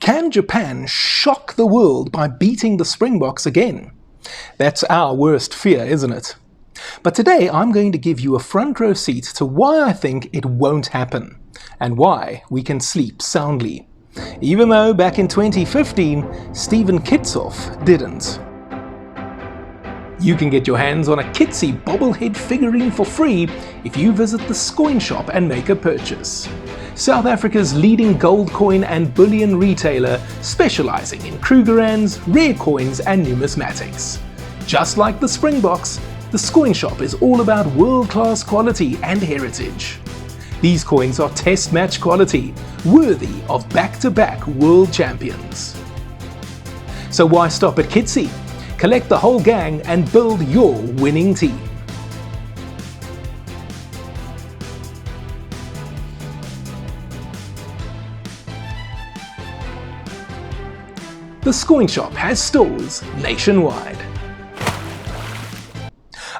Can Japan shock the world by beating the Springboks again? That's our worst fear, isn't it? But today I'm going to give you a front row seat to why I think it won't happen, and why we can sleep soundly. Even though back in 2015, Steven Kitsoff didn't. You can get your hands on a Kitsy bobblehead figurine for free if you visit the Scoin shop and make a purchase. South Africa's leading gold coin and bullion retailer, specializing in Krugerrands, rare coins and numismatics. Just like the Springboks, the Scoin shop is all about world-class quality and heritage. These coins are test match quality, worthy of back-to-back world champions. So why stop at Kitsy? Collect the whole gang and build your winning team. The Scoin shop has stores nationwide.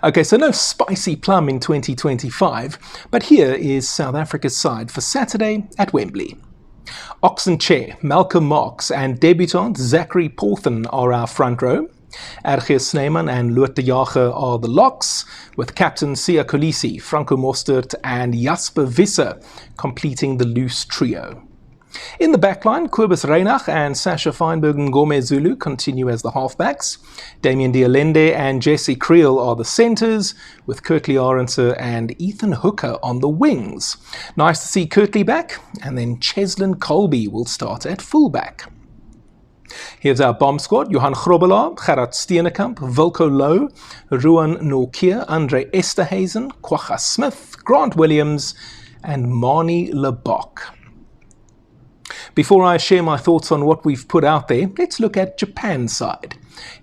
Okay, so no spicy plum in 2025, but here is South Africa's side for Saturday at Wembley. Oxen Chair, Malcolm Marx and debutant Zachary Porthen are our front row. Erge Snyman and Loot de Jager are the locks, with captain Siya Kolisi, Franco Mostert and Jasper Visser completing the loose trio. In the backline, Kobus Reinach and Sasha Feinberg Ngome Zulu continue as the halfbacks. Damien Dialende and Jesse Creel are the centres, with Kirtley Arendse and Ethan Hooker on the wings. Nice to see Kirtley back, and then Cheslin Colby will start at fullback. Here's our bomb squad: Johan Grobbelaar, Gerard Steenekamp, Wilco Louw, Ruan Norkier, Andre Esterhuizen, Kwagga Smith, Grant Williams and Manie Lebok. Before I share my thoughts on what we've put out there, let's look at Japan's side.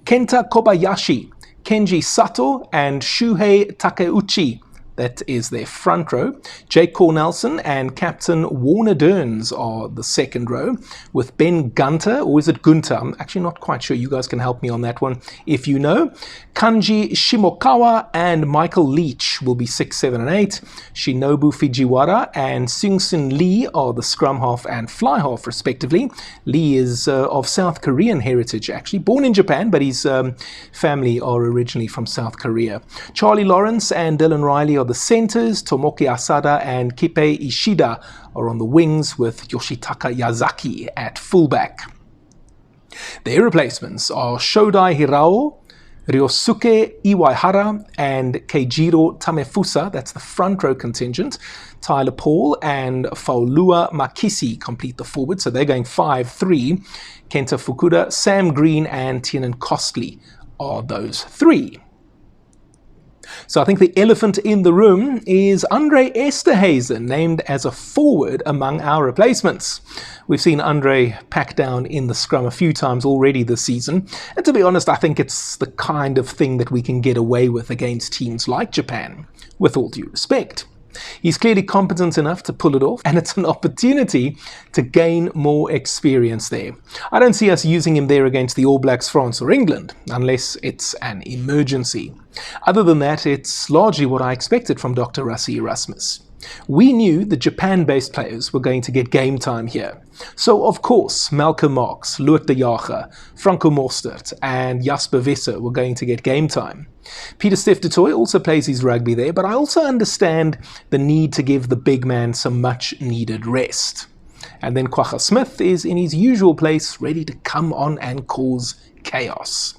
Kenta Kobayashi, Kenji Sato and Shuhei Takeuchi, that is their front row. Jake Cornelson and Captain Warner Derns are the second row, with Ben Gunter, or is it Gunter? I'm actually not quite sure. You guys can help me on that one if you know. Kanji Shimokawa and Michael Leach will be 6, 7 and 8. Shinobu Fujiwara and Seung-Sun Lee are the scrum half and fly half respectively. Lee is of South Korean heritage, actually. Born in Japan, but his family are originally from South Korea. Charlie Lawrence and Dylan Riley are the centres. Tomoki Asada and Kippei Ishida are on the wings, with Yoshitaka Yazaki at fullback. Their replacements are Shodai Hirao, Ryosuke Iwaihara and Keijiro Tamefusa, that's the front row contingent. Tyler Paul and Faulua Makisi complete the forward, so they're going 5-3. Kenta Fukuda, Sam Green and Tiernan Costley are those three. So I think the elephant in the room is Andre Esterhuizen, named as a forward among our replacements. We've seen Andre pack down in the scrum a few times already this season, and to be honest, I think it's the kind of thing that we can get away with against teams like Japan, with all due respect. He's clearly competent enough to pull it off, and it's an opportunity to gain more experience there. I don't see us using him there against the All Blacks, France or England, unless it's an emergency. Other than that, it's largely what I expected from Dr. Rassie Erasmus. We knew the Japan-based players were going to get game time here. So, of course, Malcolm Marx, Loot de Jager, Franco Mostert and Jasper Visser were going to get game time. Peter Steph du Toit also plays his rugby there, but I also understand the need to give the big man some much-needed rest. And then Kwagga Smith is in his usual place, ready to come on and cause chaos.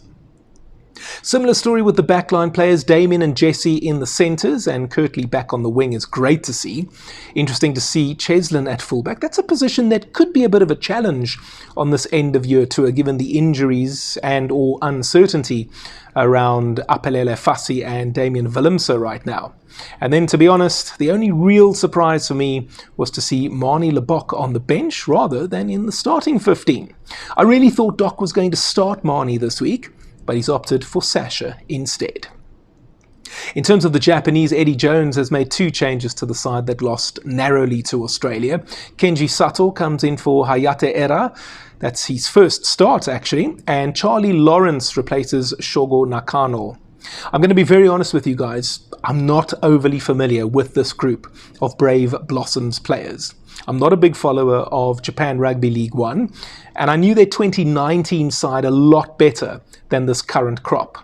Similar story with the backline players. Damien and Jesse in the centres and Kirtley back on the wing is great to see. Interesting to see Cheslin at fullback. That's a position that could be a bit of a challenge on this end of year tour, given the injuries and or uncertainty around Apelele Fassi and Damien Willemse right now. And then, to be honest, the only real surprise for me was to see Manie Lebok on the bench rather than in the starting 15. I really thought Doc was going to start Manie this week, but he's opted for Sasha instead. In terms of the Japanese, Eddie Jones has made 2 changes to the side that lost narrowly to Australia. Kenji Sato comes in for Hayate Era. That's his first start, actually. And Charlie Lawrence replaces Shogo Nakano. I'm going to be very honest with you guys. I'm not overly familiar with this group of Brave Blossoms players. I'm not a big follower of Japan Rugby League 1, and I knew their 2019 side a lot better than this current crop.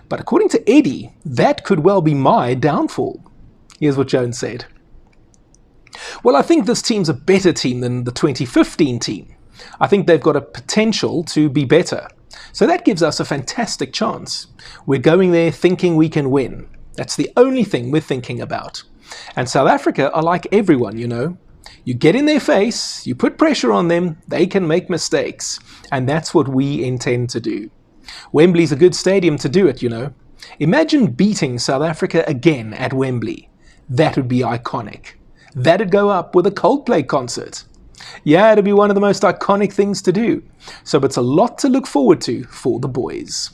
But according to Eddie, that could well be my downfall. Here's what Jones said. Well, I think this team's a better team than the 2015 team. I think they've got a potential to be better. So that gives us a fantastic chance. We're going there thinking we can win. That's the only thing we're thinking about. And South Africa are like everyone, you know. You get in their face, you put pressure on them, they can make mistakes. And that's what we intend to do. Wembley's a good stadium to do it, you know. Imagine beating South Africa again at Wembley. That would be iconic. That'd go up with a Coldplay concert. Yeah, it'd be one of the most iconic things to do. So it's a lot to look forward to for the boys.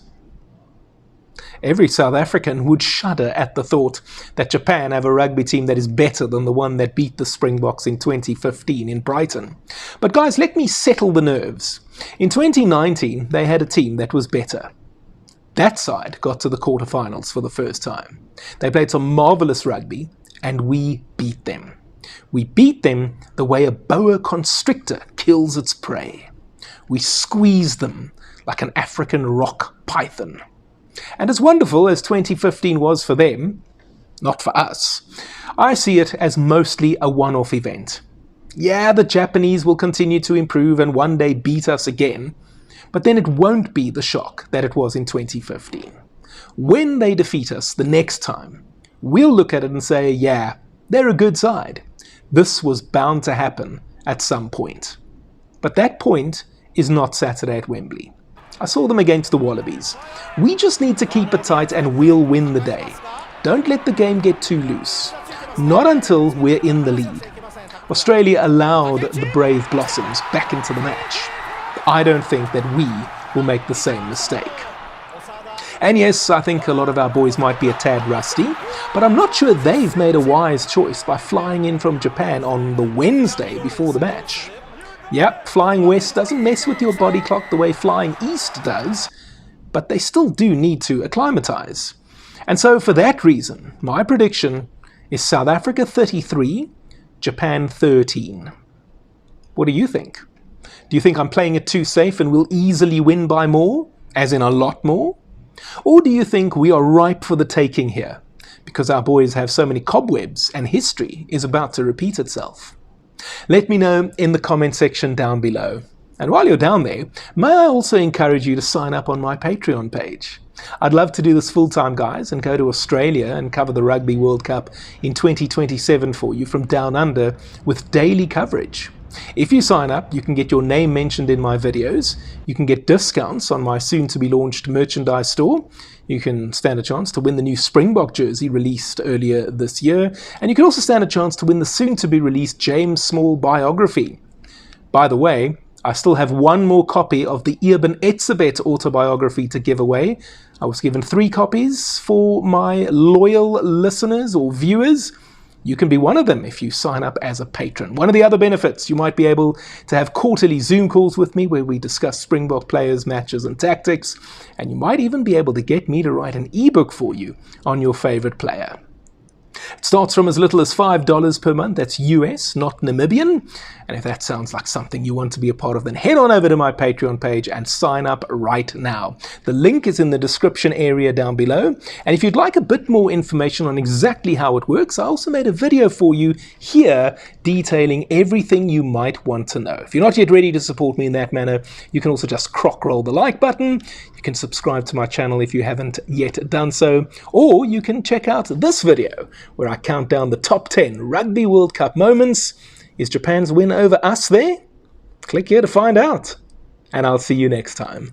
Every South African would shudder at the thought that Japan have a rugby team that is better than the one that beat the Springboks in 2015 in Brighton. But guys, let me settle the nerves. In 2019, they had a team that was better. That side got to the quarterfinals for the first time. They played some marvellous rugby, and we beat them. We beat them the way a boa constrictor kills its prey. We squeezed them like an African rock python. And as wonderful as 2015 was for them, not for us, I see it as mostly a one-off event. Yeah, the Japanese will continue to improve and one day beat us again, but then it won't be the shock that it was in 2015. When they defeat us the next time, we'll look at it and say, yeah, they're a good side. This was bound to happen at some point. But that point is not Saturday at Wembley. I saw them against the Wallabies. We just need to keep it tight and we'll win the day. Don't let the game get too loose. Not until we're in the lead. Australia allowed the Brave Blossoms back into the match. I don't think that we will make the same mistake. And yes, I think a lot of our boys might be a tad rusty, but I'm not sure they've made a wise choice by flying in from Japan on the Wednesday before the match. Yep, flying west doesn't mess with your body clock the way flying east does, but they still do need to acclimatise. And so for that reason, my prediction is South Africa 33, Japan 13. What do you think? Do you think I'm playing it too safe and we'll easily win by more, as in a lot more? Or do you think we are ripe for the taking here, because our boys have so many cobwebs and history is about to repeat itself? Let me know in the comment section down below. And while you're down there, may I also encourage you to sign up on my Patreon page. I'd love to do this full-time, guys, and go to Australia and cover the Rugby World Cup in 2027 for you from down under with daily coverage. If you sign up, you can get your name mentioned in my videos, you can get discounts on my soon-to-be-launched merchandise store, you can stand a chance to win the new Springbok jersey released earlier this year, and you can also stand a chance to win the soon-to-be-released James Small biography. By the way, I still have one more copy of the Eben Etzebeth autobiography to give away. I was given 3 copies for my loyal listeners or viewers. You can be one of them if you sign up as a patron. One of the other benefits, you might be able to have quarterly Zoom calls with me where we discuss Springbok players, matches and tactics. And you might even be able to get me to write an ebook for you on your favorite player. It starts from as little as $5 per month. That's US, not Namibian. And if that sounds like something you want to be a part of, then head on over to my Patreon page and sign up right now. The link is in the description area down below. And if you'd like a bit more information on exactly how it works, I also made a video for you here detailing everything you might want to know. If you're not yet ready to support me in that manner, you can also just crock roll the like button. You can subscribe to my channel if you haven't yet done so. Or you can check out this video where I count down the top 10 Rugby World Cup moments. Is Japan's win over us there? Click here to find out. And I'll see you next time.